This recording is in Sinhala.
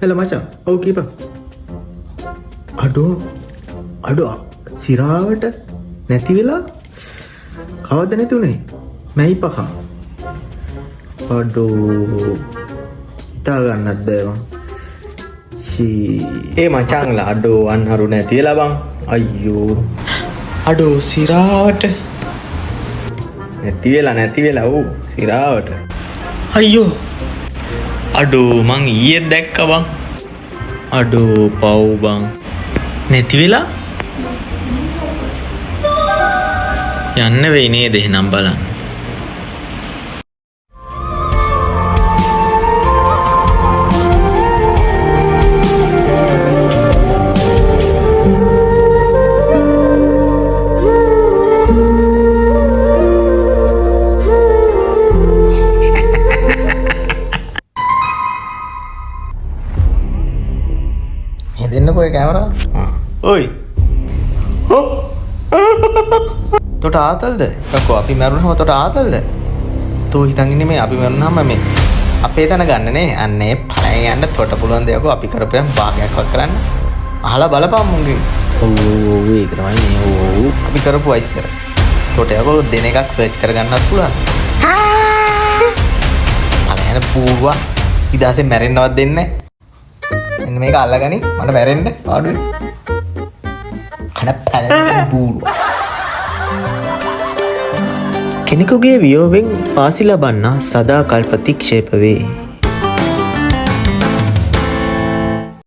හැල මචං ඔව් කීපන්. අඩෝ සිරාවට නැති වෙලා කවද නැති උනේ? මැයි පහ. අඩෝ හිතා ගන්නත් බෑ බං. ඒ මචංලා අඩෝ අන්හරු නැති වෙලා බං. අයියෝ. අඩෝ සිරාවට නැති වෙලා ඔව් සිරාවට. අයියෝ. අඩෝ මං ඊයේ දැක්ක බං. අඩෝ පව් බං. නැති වෙලා යන්න වෙයි නේද එහෙනම් බලන්න. දෙන්නකෝ ඒ කැමරාව. ඔයි. තොට ආතල්ද? කකෝ අපි මරුණාම තොට ආතල්ද? තෝ හිතන් ඉන්නේ මේ අපි මරුණාම මේ අපේ තන ගන්න නේ. අන්නේ පළයන් යන්න තොට පුළුවන් දෙයක්ෝ අපි කරපියම් භාගයක්වත් කරන්න. අහලා බලපන් මුංගේ. ඔව් ඒක තමයි මේ. ඔව් අපි කරපු අයිසර. තොට යකෝ දෙන එකක් සර්ච් කරගන්නත් පුළුවන්. පළයන් පූවා ඉදාසේ මැරෙන්නවත් දෙන්නේ නැහැ. එන්න මේක අල්ලගනි මට මැරෙන්න පාඩුවේ. කන පැලෙන්න බූරුවා. කෙනෙකුගේ වියෝවෙන් වාසි ලබන්නා සදාකල් ප්‍රතික්ෂේප වේ.